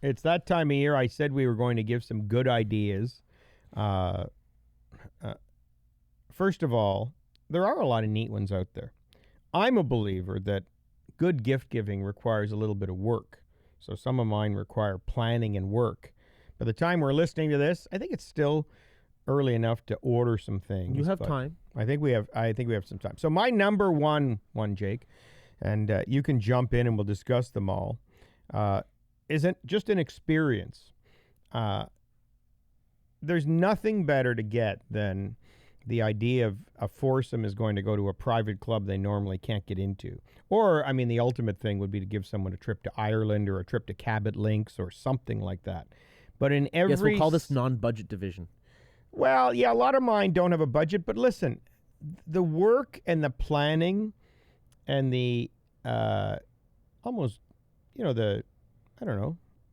It's that time of year. I said we were going to give some good ideas. Uh, First of all, there are a lot of neat ones out there. I'm a believer that good gift giving requires a little bit of work. So some of mine require planning and work. By the time we're listening to this, I think it's still early enough to order some things. You have time. I think we have some time. So my number one, Jake, and you can jump in and we'll discuss them all, isn't just an experience. There's nothing better to get than the idea of a foursome is going to go to a private club they normally can't get into. Or, I mean, the ultimate thing would be to give someone a trip to Ireland or a trip to Cabot Links or something like that. But in every... Yes, we'll call this non-budget division. Well, yeah, a lot of mine don't have a budget, but listen, the work and the planning and the almost, the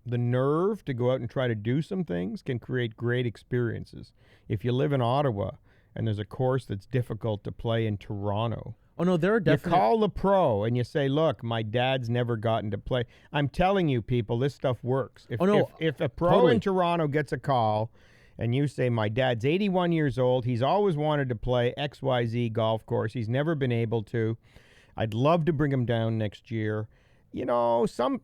nerve to go out and try to do some things can create great experiences. If you live in Ottawa and there's a course that's difficult to play in Toronto. Oh, no, there are definitely... You call the pro and you say, look, my dad's never gotten to play. I'm telling you, people, this stuff works. If a pro in Toronto gets a call and you say, my dad's 81 years old, he's always wanted to play XYZ golf course, he's never been able to, I'd love to bring him down next year. Some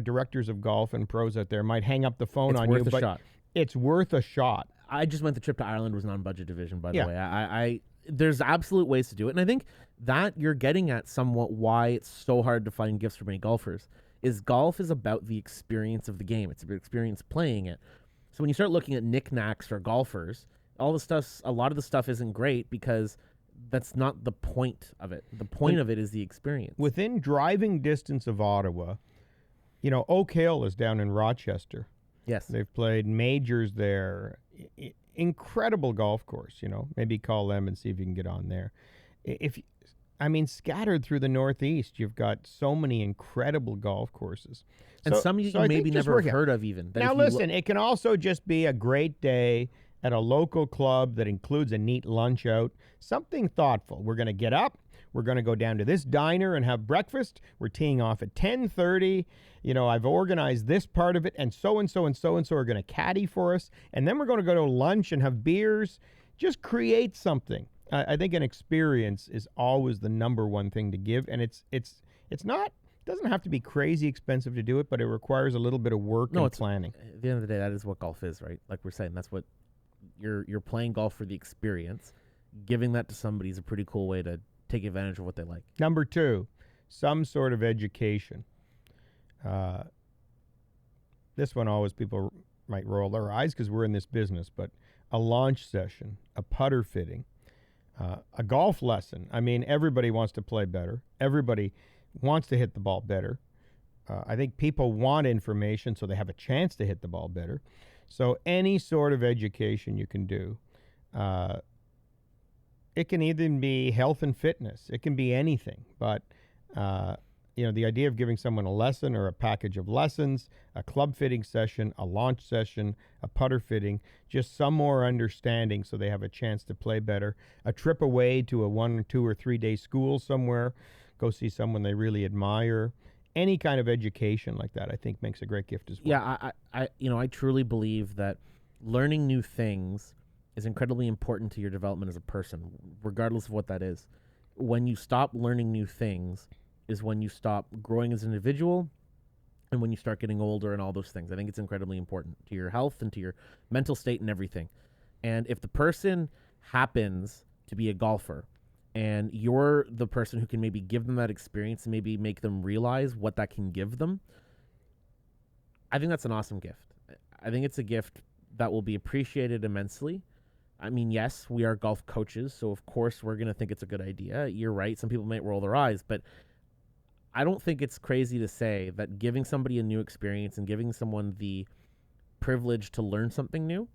directors of golf and pros out there might hang up the phone on you, but it's worth a shot. I just went the trip to Ireland was non-budget division, by the way. I there's absolute ways to do it, and I think that you're getting at somewhat why it's so hard to find gifts for many golfers. Is golf is about the experience of the game. It's about experience playing it. So when you start looking at knickknacks for golfers, a lot of the stuff isn't great because that's not the point of it. The point of it is the experience. Within driving distance of Ottawa, Oak Hill is down in Rochester. Yes. They've played majors there. Incredible golf course, Maybe call them and see if you can get on there. Scattered through the Northeast, you've got so many incredible golf courses. And some you maybe never heard of even. Now listen, it can also just be a great day at a local club that includes a neat lunch out, something thoughtful. We're going to get up. We're going to go down to this diner and have breakfast. We're teeing off at 10:30. I've organized this part of it, and so-and-so and so-and-so are going to caddy for us. And then we're going to go to lunch and have beers. Just create something. I think an experience is always the number one thing to give. And it doesn't have to be crazy expensive to do it, but it requires a little bit of work and planning. At the end of the day, that is what golf is, right? Like we're saying, that's what you're playing golf for, the experience. Giving that to somebody is a pretty cool way to take advantage of what they like. Number 2, some sort of education. This one always people might roll their eyes because we're in this business, but a launch session, a putter fitting, a golf lesson. I mean, everybody wants to play better. Everybody wants to hit the ball better. I think people want information so they have a chance to hit the ball better. So any sort of education you can do. It can even be health and fitness. It can be anything. But, the idea of giving someone a lesson or a package of lessons, a club fitting session, a launch session, a putter fitting, just some more understanding so they have a chance to play better. A trip away to a 1 or 2 or 3 day school somewhere, go see someone they really admire. Any kind of education like that, I think, makes a great gift as well. Yeah, I truly believe that learning new things is incredibly important to your development as a person, regardless of what that is. When you stop learning new things is when you stop growing as an individual and when you start getting older and all those things. I think it's incredibly important to your health and to your mental state and everything. And if the person happens to be a golfer and you're the person who can maybe give them that experience and maybe make them realize what that can give them, I think that's an awesome gift. I think it's a gift that will be appreciated immensely. I mean, yes, we are golf coaches, so of course we're going to think it's a good idea. You're right. Some people might roll their eyes, but I don't think it's crazy to say that giving somebody a new experience and giving someone the privilege to learn something new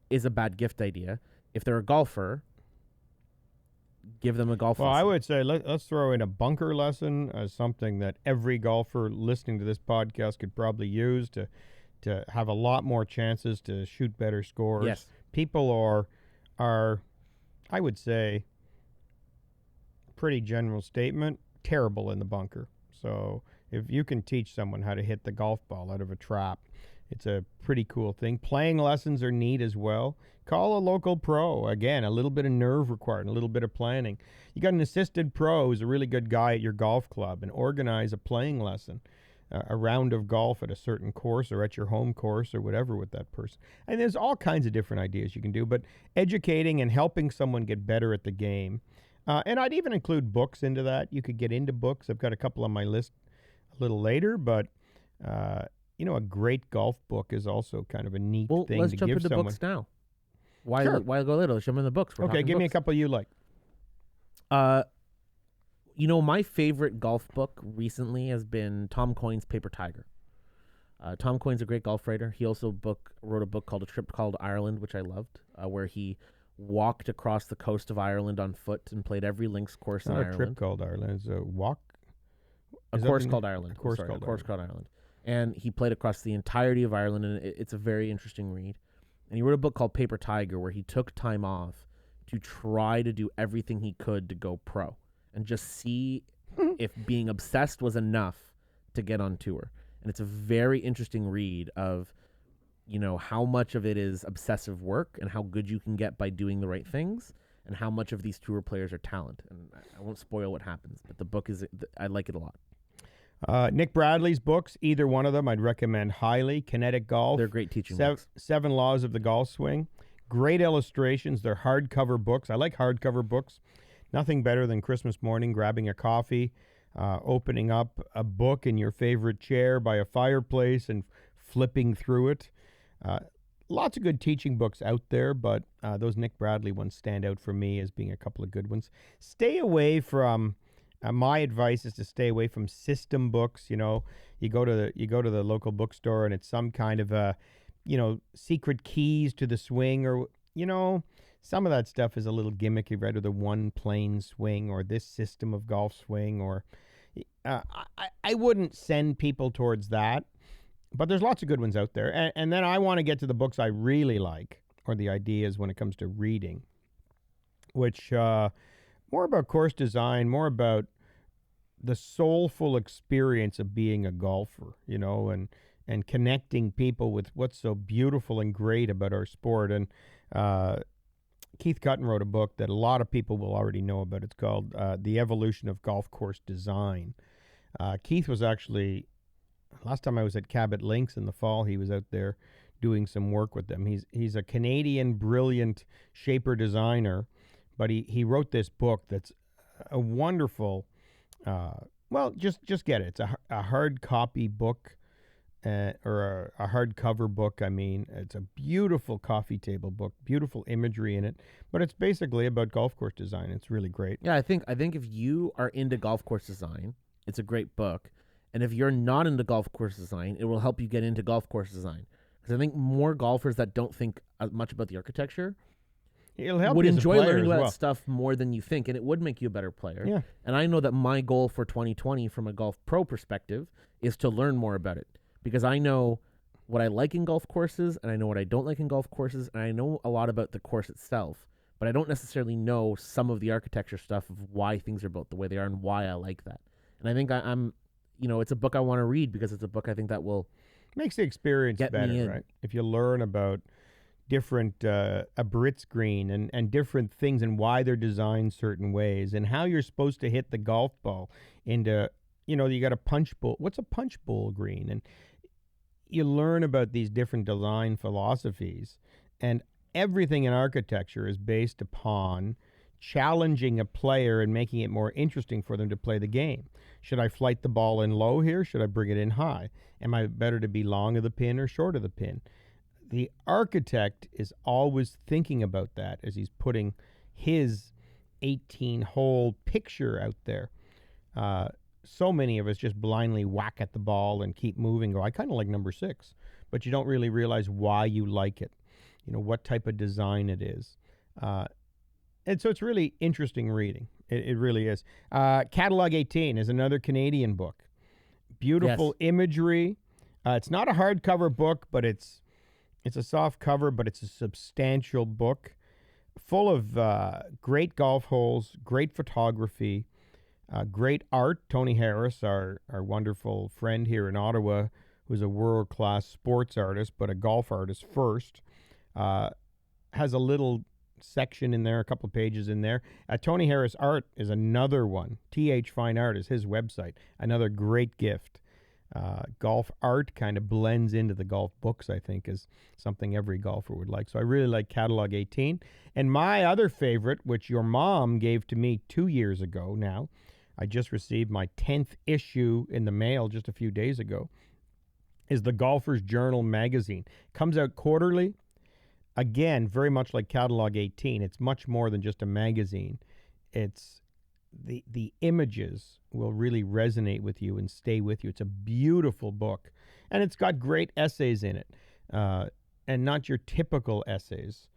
is a bad gift idea. If they're a golfer, give them a golf lesson. Well, I would say let's throw in a bunker lesson as something that every golfer listening to this podcast could probably use to have a lot more chances to shoot better scores. Yes. People are, I would say, pretty general statement, terrible in the bunker. So If you can teach someone how to hit the golf ball out of a trap, it's a pretty cool thing. Playing lessons are neat as well. Call a local pro. Again, a little bit of nerve required, a little bit of planning. You got an assisted pro who's a really good guy at your golf club, and organize a playing lesson, a round of golf at a certain course or at your home course or whatever with that person. And there's all kinds of different ideas you can do, but educating and helping someone get better at the game. And I'd even include books into that. You could get into books. I've got a couple on my list a little later, but a great golf book is also kind of a neat thing let's to jump give into someone. books now. Why Sure. why go later? Let's jump into the books. We're Okay, talking give me a books. couple you like. My favorite golf book recently has been Tom Coyne's Paper Tiger. Tom Coyne's a great golf writer. He also wrote a book called A Trip Called Ireland, which I loved, where he walked across the coast of Ireland on foot and played every links course in Not a Ireland. trip called Ireland. It's a walk. A course called Ireland. A course Sorry, called a course called Ireland. And he played across the entirety of Ireland, and it's a very interesting read. And he wrote a book called Paper Tiger, where he took time off to try to do everything he could to go pro and just see if being obsessed was enough to get on tour. And it's a very interesting read of, how much of it is obsessive work and how good you can get by doing the right things, and how much of these tour players are talent. And I won't spoil what happens, but the book I like it a lot. Nick Bradley's books, either one of them, I'd recommend highly. Kinetic Golf. They're great teaching books. 7 Laws of the Golf Swing. Great illustrations. They're hardcover books. I like hardcover books. Nothing better than Christmas morning, grabbing a coffee, opening up a book in your favorite chair by a fireplace and flipping through it. Lots of good teaching books out there, but those Nick Bradley ones stand out for me as being a couple of good ones. Stay away from... my advice is to stay away from system books. You go to the local bookstore and it's some kind of a, secret keys to the swing, or some of that stuff is a little gimmicky, right? Or the one plane swing, or this system of golf swing, or I wouldn't send people towards that. But there's lots of good ones out there. And then I want to get to the books I really like, or the ideas when it comes to reading, which more about course design, more about the soulful experience of being a golfer, and connecting people with what's so beautiful and great about our sport. And Keith Cutton wrote a book that a lot of people will already know about. It's called The Evolution of Golf Course Design. Keith was actually, last time I was at Cabot Links in the fall, he was out there doing some work with them. He's a Canadian brilliant shaper designer, but he wrote this book that's a wonderful, just get it. It's a hard copy book, or a hardcover book. I mean, it's a beautiful coffee table book, beautiful imagery in it, but it's basically about golf course design. It's really great. Yeah, I think if you are into golf course design, it's a great book. And if you're not into golf course design, it will help you get into golf course design. Because I think more golfers that don't think much about the architecture It'll help would you as a enjoy player learning as about well. that stuff more than you think, and it would make you a better player. Yeah. And I know that my goal for 2020 from a golf pro perspective is to learn more about it, because I know what I like in golf courses, and I know what I don't like in golf courses, and I know a lot about the course itself, but I don't necessarily know some of the architecture stuff of why things are built the way they are and why I like that. And I think I'm it's a book I want to read, because it's a book I think that will makes the experience get better, me in. right? If you learn about different a Brits green and different things and why they're designed certain ways and how you're supposed to hit the golf ball into, you got a punch bowl. What's a punch bowl green? And you learn about these different design philosophies, and everything in architecture is based upon challenging a player and making it more interesting for them to play the game. Should I flight the ball in low here? Should I bring it in high? Am I better to be long of the pin or short of the pin? The architect is always thinking about that as he's putting his 18-hole picture out there. So many of us just blindly whack at the ball and keep moving. Go, I kind of like number 6, but you don't really realize why you like it, what type of design it is. And so it's really interesting reading. It really is. Catalog 18 is another Canadian book. Beautiful imagery. It's not a hardcover book, but it's a soft cover, but it's a substantial book full of great golf holes, great photography, Great art. Tony Harris, our wonderful friend here in Ottawa, who's a world-class sports artist, but a golf artist first, has a little section in there, a couple of pages in there. Tony Harris Art is another one. TH Fine Art is his website. Another great gift. Golf art kind of blends into the golf books, I think, is something every golfer would like. So I really like Catalog 18. And my other favorite, which your mom gave to me 2 years ago now, I just received my 10th issue in the mail just a few days ago, is the Golfer's Journal magazine. Comes out quarterly. Again, very much like Catalog 18. It's much more than just a magazine. It's the images will really resonate with you and stay with you. It's a beautiful book. And it's got great essays in it. And not your typical essays.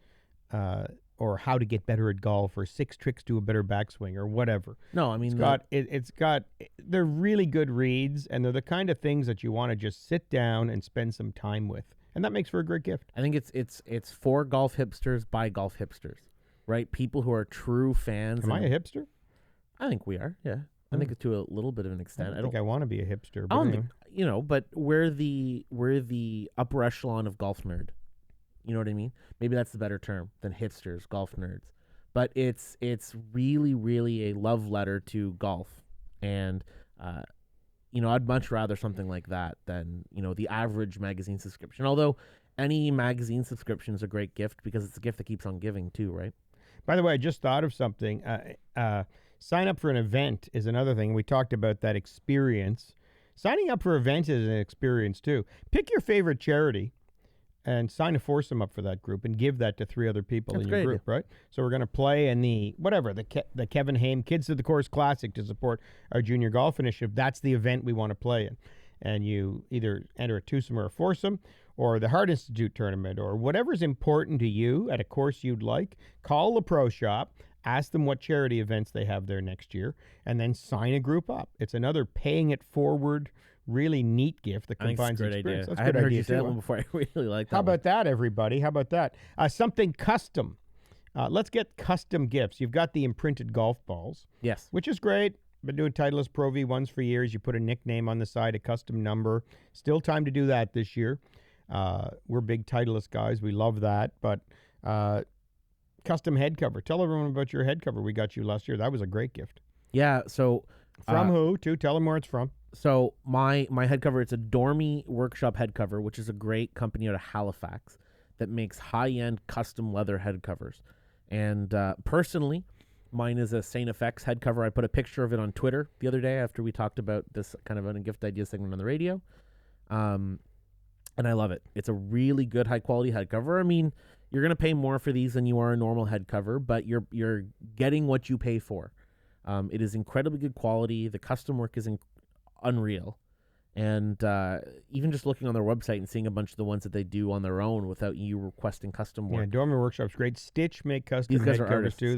Or how to get better at golf, or 6 tricks to a better backswing, or whatever. No, I mean, they're really good reads, and they're the kind of things that you want to just sit down and spend some time with, and that makes for a great gift. I think it's for golf hipsters by golf hipsters, right? People who are true fans. Am I a hipster? I think we are. Yeah, I think it's to a little bit of an extent. I don't think I want to be a hipster. I don't anyway. think, but we're the upper echelon of golf nerd. You know what I mean? Maybe that's the better term than hipsters, golf nerds. But it's really, really a love letter to golf. And, I'd much rather something like that than, the average magazine subscription. Although any magazine subscription is a great gift because it's a gift that keeps on giving too, right? By the way, I just thought of something. Sign up for an event is another thing. We talked about that experience. Signing up for an event is an experience too. Pick your favorite charity and sign a foursome up for that group and give that to 3 other people in your group, right? So we're going to play in the Kevin Haime Kids to the Course Classic to support our junior golf initiative. That's the event we want to play in. And you either enter a twosome or a foursome, or the Heart Institute tournament, or whatever's important to you at a course you'd like. Call the pro shop, ask them what charity events they have there next year, and then sign a group up. It's another paying it forward, really neat gift that combines experience. That's I hadn't heard you say that one before. I really like that. How about that, everybody? How about that? Something custom. Let's get custom gifts. You've got the imprinted golf balls. Yes. Which is great. Been doing Titleist Pro V1s for years. You put a nickname on the side, a custom number. Still time to do that this year. We're big Titleist guys. We love that. But custom head cover. Tell everyone about your head cover we got you last year. That was a great gift. Yeah. So from who, too? Tell them where it's from. So my head cover, it's a Dormy Workshop head cover, which is a great company out of Halifax that makes high-end custom leather head covers. And personally, mine is a Saint FX head cover. I put a picture of it on Twitter the other day after we talked about this kind of a gift idea segment on the radio. And I love it. It's a really good high-quality head cover. I mean, you're going to pay more for these than you are a normal head cover, but you're getting what you pay for. It is incredibly good quality. The custom work is unreal. And even just looking on their website and seeing a bunch of the ones that they do on their own without you requesting custom work. Yeah, Dormy Workshop's great. Stitch make custom These guys head are covers artists. too.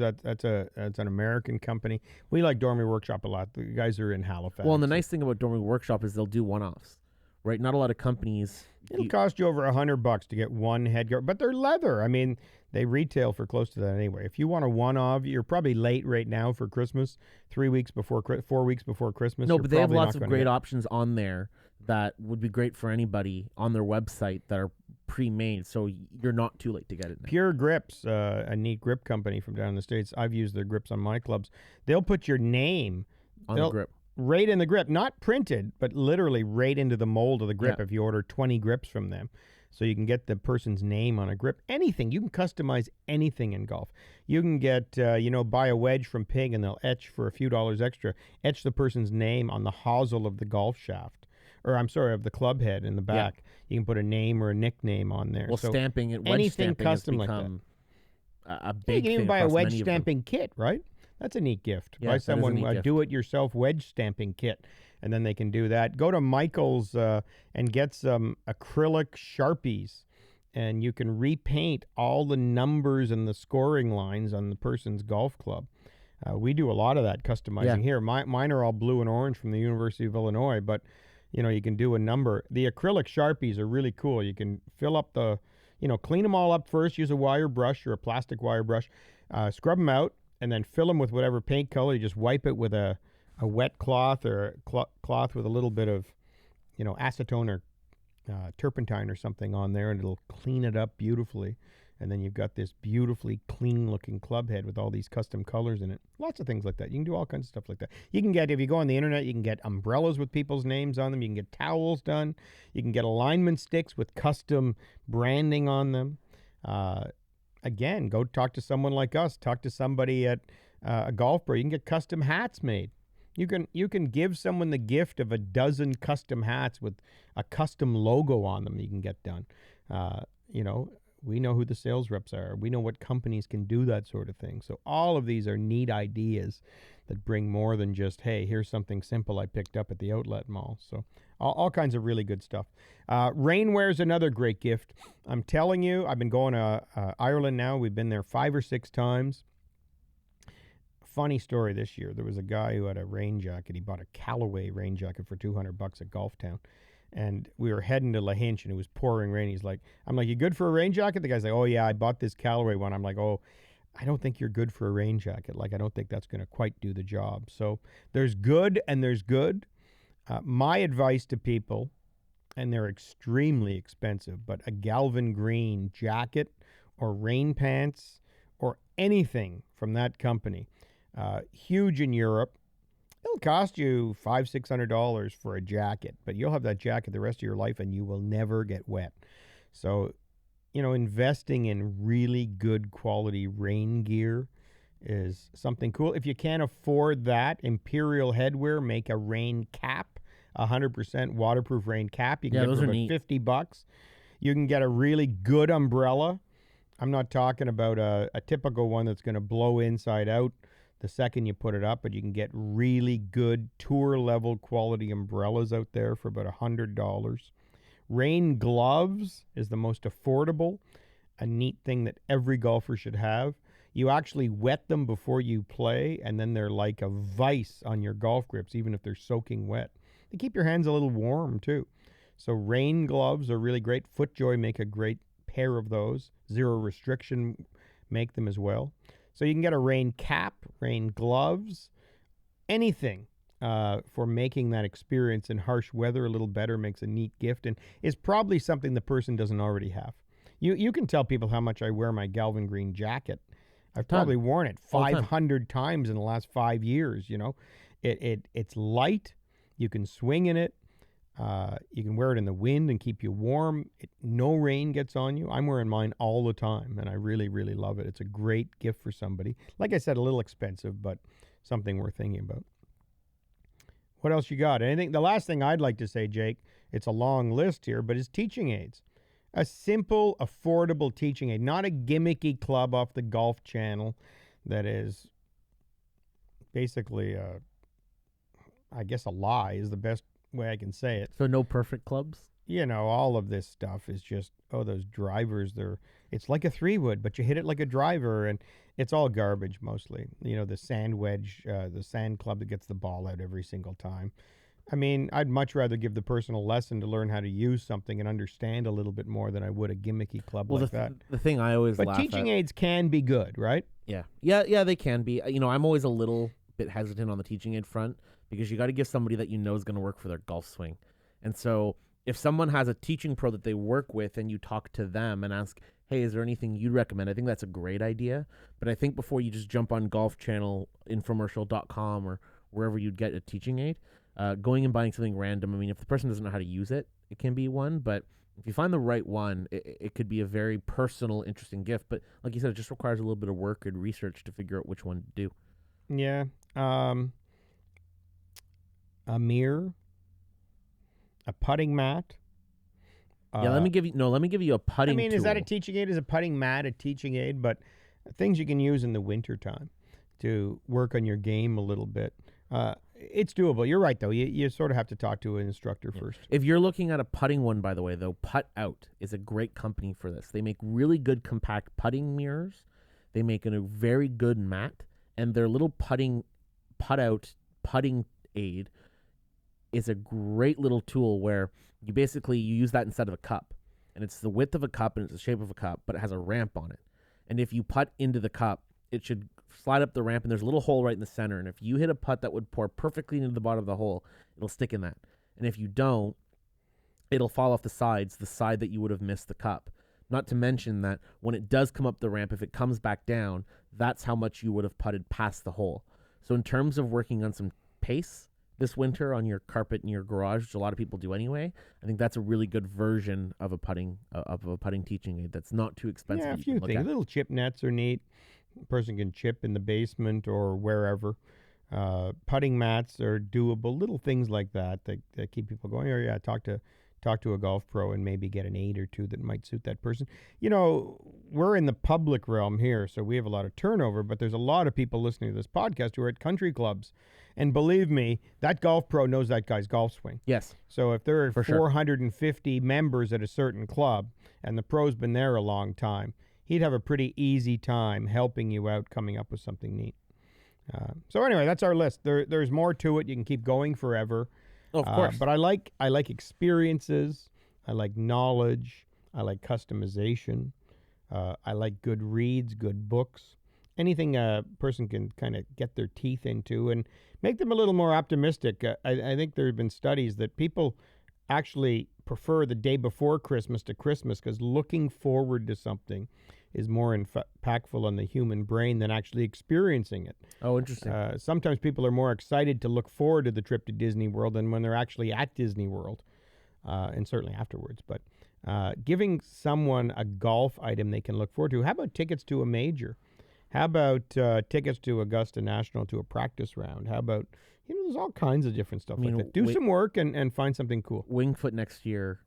That's an American company. We like Dormy Workshop a lot. The guys are in Halifax. Well, and the nice thing about Dormy Workshop is they'll do one-offs, right? Not a lot of companies. It'll cost you over $100 to get one head cover, but they're leather. I mean, they retail for close to that anyway. If you want a one-off, you're probably late right now for Christmas. 4 weeks before Christmas. No, but they have lots of of great options on there that would be great for anybody on their website that are pre-made, so you're not too late to get it now. Pure Grips, a neat grip company from down in the States. I've used their grips on my clubs. They'll put your name on the grip. Right in the grip, not printed, but literally right into the mold of the grip. Yeah. If you order 20 grips from them. So you can get the person's name on a grip. Anything. You can customize anything in golf. You can get, buy a wedge from Ping and they'll etch for a few dollars extra, etch the person's name on the hosel of the golf shaft. Or, I'm sorry, of the club head in the back. Yeah. You can put a name or a nickname on there. Well, so stamping it, wedge anything stamping custom has like become that. A big thing. You can even thing buy a across wedge many of them. stamping kit, right? That's a neat gift. Yeah, Buy that is a someone neat a gift. do-it-yourself wedge stamping kit, and then they can do that. Go to Michael's and get some acrylic Sharpies, and you can repaint all the numbers and the scoring lines on the person's golf club. We do a lot of that customizing here. Mine are all blue and orange from the University of Illinois, but you can do a number. The acrylic Sharpies are really cool. You can fill up the, clean them all up first. Use a wire brush or a plastic wire brush. Scrub them out, and then fill them with whatever paint color. You just wipe it with a a wet cloth or a cloth with a little bit of, acetone or turpentine or something on there, and it'll clean it up beautifully. And then you've got this beautifully clean-looking club head with all these custom colors in it. Lots of things like that. You can do all kinds of stuff like that. You can get, if you go on the internet, you can get umbrellas with people's names on them. You can get towels done. You can get alignment sticks with custom branding on them. Again, go talk to someone like us. Talk to somebody at a golf pro. You can get custom hats made. You can give someone the gift of a dozen custom hats with a custom logo on them. You can get done. We know who the sales reps are. We know what companies can do that sort of thing. So all of these are neat ideas that bring more than just, hey, here's something simple I picked up at the outlet mall. So all kinds of really good stuff. Rainwear is another great gift. I'm telling you, I've been going to Ireland now. We've been there 5 or 6 times. Funny story this year. There was a guy who had a rain jacket. He bought a Callaway rain jacket for $200 at Golf Town. And we were heading to Lahinch, and it was pouring rain. I'm like, you good for a rain jacket? The guy's like, oh, yeah, I bought this Callaway one. I'm like, oh, I don't think you're good for a rain jacket. Like, I don't think that's going to quite do the job. So there's good and there's good. My advice to people, and they're extremely expensive, but a Galvin Green jacket or rain pants or anything from that company, huge in Europe. It'll cost you $500-$600 for a jacket, but you'll have that jacket the rest of your life and you will never get wet. So, investing in really good quality rain gear is something cool. If you can't afford that, Imperial Headwear make a rain cap, 100% waterproof rain cap. You can get it for about $50. You can get a really good umbrella. I'm not talking about a typical one that's going to blow inside out the second you put it up, but you can get really good tour-level quality umbrellas out there for about $100. Rain gloves is the most affordable, a neat thing that every golfer should have. You actually wet them before you play, and then they're like a vice on your golf grips, even if they're soaking wet. They keep your hands a little warm, too. So rain gloves are really great. FootJoy make a great pair of those. Zero Restriction make them as well. So you can get a rain cap, rain gloves, anything for making that experience in harsh weather a little better, makes a neat gift, and is probably something the person doesn't already have. You can tell people how much I wear my Galvin Green jacket. I've probably worn it 500 times in the last 5 years, It's light. You can swing in it. You can wear it in the wind and keep you warm. No rain gets on you. I'm wearing mine all the time, and I really, really love it. It's a great gift for somebody. Like I said, a little expensive, but something worth thinking about. What else you got? Anything? The last thing I'd like to say, Jake, it's a long list here, but is teaching aids. A simple, affordable teaching aid, not a gimmicky club off the Golf Channel that is basically, I guess a lie is the best way I can say it. So no perfect clubs? All of this stuff is just, those drivers, it's like a 3-wood, but you hit it like a driver, and it's all garbage mostly. The sand wedge, the sand club that gets the ball out every single time. I mean, I'd much rather give the person a lesson to learn how to use something and understand a little bit more than I would a gimmicky club like that. The thing I always laugh at. But teaching aids can be good, right? Yeah. Yeah, they can be. I'm always a little bit hesitant on the teaching aid front because you got to give somebody that is going to work for their golf swing. And so if someone has a teaching pro that they work with and you talk to them and ask, hey, is there anything you'd recommend? I think that's a great idea. But I think before you just jump on Golf Channel, infomercial.com, or wherever you'd get a teaching aid, going and buying something random, I mean, if the person doesn't know how to use it, it can be one. But if you find the right one, it could be a very personal, interesting gift. But like you said, it just requires a little bit of work and research to figure out which one to do. Yeah. A mirror, a putting mat. Let me give you a putting tool. Is that a teaching aid? Is a putting mat a teaching aid? But things you can use in the wintertime to work on your game a little bit. It's doable. You're right, though. You sort of have to talk to an instructor first. If you're looking at a putting one, by the way, though, Putt Out is a great company for this. They make really good compact putting mirrors. They make a very good mat, and their little putting aid is a great little tool where you use that instead of a cup, and it's the width of a cup and it's the shape of a cup, but it has a ramp on it. And if you putt into the cup, it should slide up the ramp, and there's a little hole right in the center. And if you hit a putt that would pour perfectly into the bottom of the hole, it'll stick in that. And if you don't, it'll fall off the sides, the side that you would have missed the cup. Not to mention that when it does come up the ramp, if it comes back down, that's how much you would have putted past the hole. So in terms of working on some pace this winter on your carpet in your garage, which a lot of people do anyway, I think that's a really good version of a putting teaching aid that's not too expensive. Yeah, a few things. Little chip nets are neat. A person can chip in the basement or wherever. Putting mats are doable. Little things like that keep people going. Or talk to a golf pro and maybe get an aid or two that might suit that person. You know, we're in the public realm here, so we have a lot of turnover, but there's a lot of people listening to this podcast who are at country clubs. And believe me, that golf pro knows that guy's golf swing. Yes. So if there are For 450 members at a certain club and the pro's been there a long time, he'd have a pretty easy time helping you out coming up with something neat. So anyway, that's our list. There's more to it. You can keep going forever. Oh, of course. But I like experiences. I like knowledge. I like customization. I like good reads, good books. Anything a person can kind of get their teeth into and make them a little more optimistic. I think there have been studies that people actually prefer the day before Christmas to Christmas because looking forward to something is more impactful on the human brain than actually experiencing it. Oh, interesting. Sometimes people are more excited to look forward to the trip to Disney World than when they're actually at Disney World, and certainly afterwards. But giving someone a golf item they can look forward to. How about tickets to a major? How about tickets to Augusta National to a practice round? How about, there's all kinds of different stuff like that. Do some work and find something cool. Wingfoot next year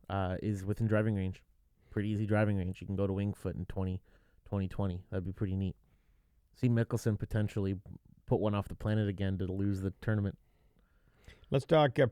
is within driving range. Pretty easy driving range. You can go to Wingfoot in 2020. That'd be pretty neat. See Mickelson potentially put one off the planet again to lose the tournament. Let's talk President